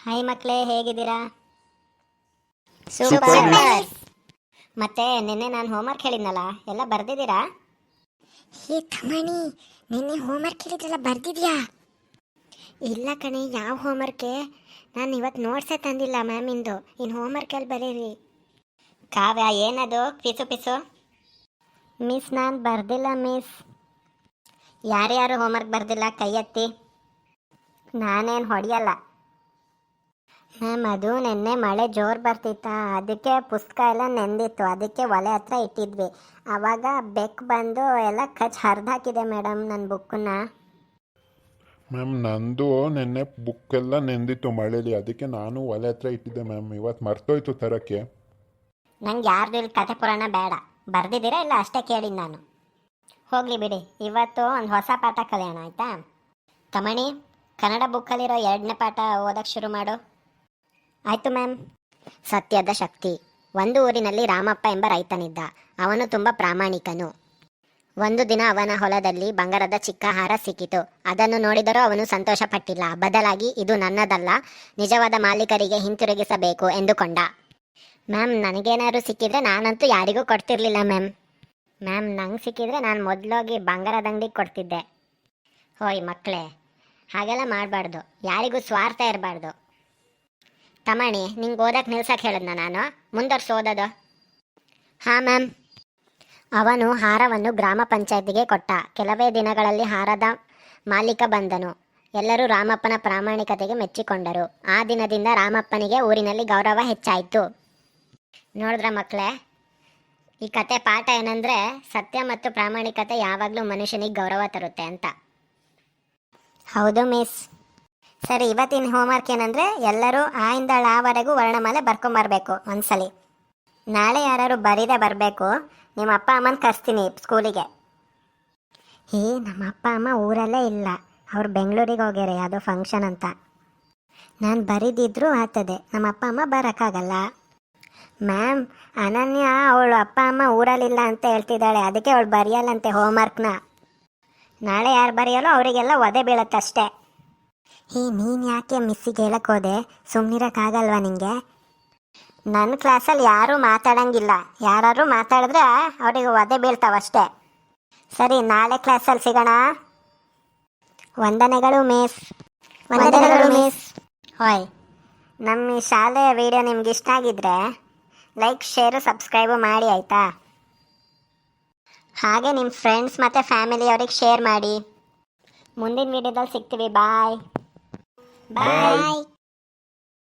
Hi ಮಕ್ಕಳೇ, ಹೇಗಿದ್ದೀರಾ? Super. Super. ಮತ್ತೆ ನಿನ್ನೆ ನಾನು ಹೋಮ್ವರ್ಕ್ ಹೇಳಿದ್ನಲ್ಲ, ಎಲ್ಲ ಬರ್ದಿದ್ದೀರಾ? ಹೇ ತಮಣಿ, ನಿನ್ನೆ ಹೋಮ್ವರ್ಕ್ ಹೇಳಿದ್ರಲ್ಲ, ಬರ್ದಿದ್ಯಾ? ಇಲ್ಲ ಕಣೆ, ಯಾವ ಹೋಮ್ವರ್ಕೆ? ನಾನು ಇವತ್ತು ನೋಟ್ಸೇ ತಂದಿಲ್ಲ ಮ್ಯಾಮಿಂದು. ಇನ್ನು ಹೋಮ್ವರ್ಕಲ್ಲಿ ಬರೀರಿ. ಕಾವ್ಯ, ಏನದು ಪಿಸು ಪಿಸು? ಮಿಸ್, ನಾನು ಬರ್ದಿಲ್ಲ ಮಿಸ್. ಯಾರ್ಯಾರು ಹೋಮ್ವರ್ಕ್ ಬರ್ದಿಲ್ಲ ಕೈ ಎತ್ತಿ. ನಾನೇನು ಹೊಡೆಯಲ್ಲ ಮ್ಯಾಮ್. ಅದು ನೆನ್ನೆ ಮಳೆ ಜೋರು ಬರ್ತಿತ್ತಾ, ಅದಕ್ಕೆ ಪುಸ್ತಕ ಎಲ್ಲ ನೆಂದಿತ್ತು. ಅದಕ್ಕೆ ಒಲೆ ಹತ್ರ ಇಟ್ಟಿದ್ವಿ. ಆವಾಗ ಬೆಕ್ಕು ಬಂದು ಎಲ್ಲ ಕಚ್ ಹರಿದಾಕಿದೆ ಮೇಡಮ್ ನನ್ನ ಬುಕ್ಕನ್ನ. ಮ್ಯಾಮ್, ನಂದು ನೆನ್ನೆ ಬುಕ್ಕೆಲ್ಲ ನೆಂದಿತ್ತು ಮಳೇಲಿ, ಅದಕ್ಕೆ ನಾನು ಒಲೆ ಹತ್ರ ಇಟ್ಟಿದ್ದೆ ಮ್ಯಾಮ್. ಇವತ್ತು ಮರ್ತೋಯ್ತು ತರೋಕ್ಕೆ. ನಂಗೆ ಯಾರ್ದು ಇಲ್ಲಿ ಕತೆ ಪುರಾಣ ಬೇಡ. ಬರ್ದಿದ್ದೀರಾ ಇಲ್ಲ ಅಷ್ಟೇ ಕೇಳಿದ್ದು ನಾನು. ಹೋಗಲಿ ಬಿಡಿ, ಇವತ್ತು ಒಂದು ಹೊಸ ಪಾಠ ಕಲಿಯೋಣ ಆಯಿತಾ? ತಮಣಿ, ಕನ್ನಡ ಬುಕ್ಕಲ್ಲಿರೋ 2ನೇ ಪಾಠ ಓದಕ್ಕೆ ಶುರು ಮಾಡು. ಆಯಿತು ಮ್ಯಾಮ್. ಸತ್ಯದ ಶಕ್ತಿ. ಒಂದು ಊರಿನಲ್ಲಿ ರಾಮಪ್ಪ ಎಂಬ ರೈತನಿದ್ದ. ಅವನು ತುಂಬ ಪ್ರಾಮಾಣಿಕನು. ಒಂದು ದಿನ ಅವನ ಹೊಲದಲ್ಲಿ ಬಂಗಾರದ ಚಿಕ್ಕ ಹಾರ ಸಿಕ್ಕಿತು. ಅದನ್ನು ನೋಡಿದರೂ ಅವನು ಸಂತೋಷ ಪಟ್ಟಿಲ್ಲ. ಬದಲಾಗಿ ಇದು ನನ್ನದಲ್ಲ, ನಿಜವಾದ ಮಾಲೀಕರಿಗೆ ಹಿಂತಿರುಗಿಸಬೇಕು ಎಂದುಕೊಂಡ. ಮ್ಯಾಮ್, ನನಗೇನಾದ್ರು ಸಿಕ್ಕಿದ್ರೆ ನಾನಂತೂ ಯಾರಿಗೂ ಕೊಡ್ತಿರ್ಲಿಲ್ಲ ಮ್ಯಾಮ್. ಮ್ಯಾಮ್, ನಂಗೆ ಸಿಕ್ಕಿದ್ರೆ ನಾನು ಮೊದಲೋಗಿ ಬಂಗಾರದ ಅಂಗಡಿಗೆ ಕೊಡ್ತಿದ್ದೆ. ಹೋಯ್ ಮಕ್ಕಳೇ, ಹಾಗೆಲ್ಲ ಮಾಡಬಾರ್ದು. ಯಾರಿಗೂ ಸ್ವಾರ್ಥ ಇರಬಾರ್ದು. ತಮಣಿ, ನಿಂಗೆ ಓದಕ್ಕೆ ನಿಲ್ಸಕ್ಕೆ ಹೇಳಿದ್ನ ನಾನು? ಮುಂದುವರ್ಸಿ ಓದೋದು. ಹಾಂ ಮ್ಯಾಮ್. ಅವನು ಹಾರವನ್ನು ಗ್ರಾಮ ಪಂಚಾಯತಿಗೆ ಕೊಟ್ಟ. ಕೆಲವೇ ದಿನಗಳಲ್ಲಿ ಹಾರದ ಮಾಲೀಕ ಬಂದನು. ಎಲ್ಲರೂ ರಾಮಪ್ಪನ ಪ್ರಾಮಾಣಿಕತೆಗೆ ಮೆಚ್ಚಿಕೊಂಡರು. ಆ ದಿನದಿಂದ ರಾಮಪ್ಪನಿಗೆ ಊರಿನಲ್ಲಿ ಗೌರವ ಹೆಚ್ಚಾಯಿತು. ನೋಡಿದ್ರ ಮಕ್ಕಳೇ, ಈ ಕತೆ ಪಾಠ ಏನಂದರೆ, ಸತ್ಯ ಮತ್ತು ಪ್ರಾಮಾಣಿಕತೆ ಯಾವಾಗಲೂ ಮನುಷ್ಯನಿಗೆ ಗೌರವ ತರುತ್ತೆ ಅಂತ. ಹೌದು ಮಿಸ್. ಸರಿ, ಇವತ್ತಿನ ಹೋಮ್ವರ್ಕ್ ಏನಂದರೆ, ಎಲ್ಲರೂ ಆ ಇಂದ ಳವರೆಗೂ ವರ್ಣಮಾಲೆ ಬರ್ಕೊಂಬರ್ಬೇಕು ಒಂದ್ಸಲಿ. ನಾಳೆ ಯಾರು ಬರೀದೆ ಬರಬೇಕು. ನಿಮ್ಮ ಅಪ್ಪ ಅಮ್ಮನ ಕರೆಸ್ತೀನಿ ಸ್ಕೂಲಿಗೆ. ನಮ್ಮ ಅಪ್ಪ ಅಮ್ಮ ಊರಲ್ಲೇ ಇಲ್ಲ, ಅವ್ರು ಬೆಂಗಳೂರಿಗೆ ಹೋಗ್ಯಾರೆ ಯಾವುದೋ ಫಂಕ್ಷನ್ ಅಂತ. ನಾನು ಬರೀದಿದ್ರೂ ಆಗ್ತದೆ, ನಮ್ಮ ಅಪ್ಪ ಅಮ್ಮ ಬರೋಕ್ಕಾಗಲ್ಲ. ಮ್ಯಾಮ್, ಅನನ್ಯ ಅವಳು ಅಪ್ಪ ಅಮ್ಮ ಊರಲ್ಲಿಲ್ಲ ಅಂತ ಹೇಳ್ತಿದ್ದಾಳೆ, ಅದಕ್ಕೆ ಅವಳು ಬರೆಯಲ್ಲಂತೆ ಹೋಮ್ವರ್ಕ್ನ. ನಾಳೆ ಯಾರು ಬರೆಯಲ್ಲೋ ಅವರಿಗೆಲ್ಲ ಒದೆ ಬೀಳತ್ತಷ್ಟೇ. ನೀನು ಯಾಕೆ ಮಿಸ್ಸಿಗೆ ಹೇಳಕ್ಕೆ ಹೋದೆ? ಸುಮ್ಮನಿರೋಕ್ಕಾಗಲ್ವಾ ನಿಂಗೆ? ನನ್ನ ಕ್ಲಾಸಲ್ಲಿ ಯಾರೂ ಮಾತಾಡಂಗಿಲ್ಲ. ಯಾರು ಮಾತಾಡಿದ್ರೆ ಅವರಿಗೆ ಒದೆ ಬೀಳ್ತಾವಷ್ಟೇ. ಸರಿ, ನಾಳೆ ಕ್ಲಾಸಲ್ಲಿ ಸಿಗೋಣ. ವಂದನೆಗಳು ಮಿಸ್. ವಂದನೆಗಳು ಮಿಸ್. ಹೋಯ್, ನಮ್ಮ ಈ ಶಾಲೆಯ ವಿಡಿಯೋ ನಿಮ್ಗೆ ಇಷ್ಟ ಆಗಿದ್ರೆ ಲೈಕ್, ಶೇರು, ಸಬ್ಸ್ಕ್ರೈಬು ಮಾಡಿ ಆಯಿತಾ? ಹಾಗೆ ನಿಮ್ಮ ಫ್ರೆಂಡ್ಸ್ ಮತ್ತು ಫ್ಯಾಮಿಲಿಯವ್ರಿಗೆ ಶೇರ್ ಮಾಡಿ. ಮುಂದಿನ ವಿಡಿಯೋದಲ್ಲಿ ಸಿಗ್ತೀವಿ. ಬಾಯ್ ಬಾಯ್.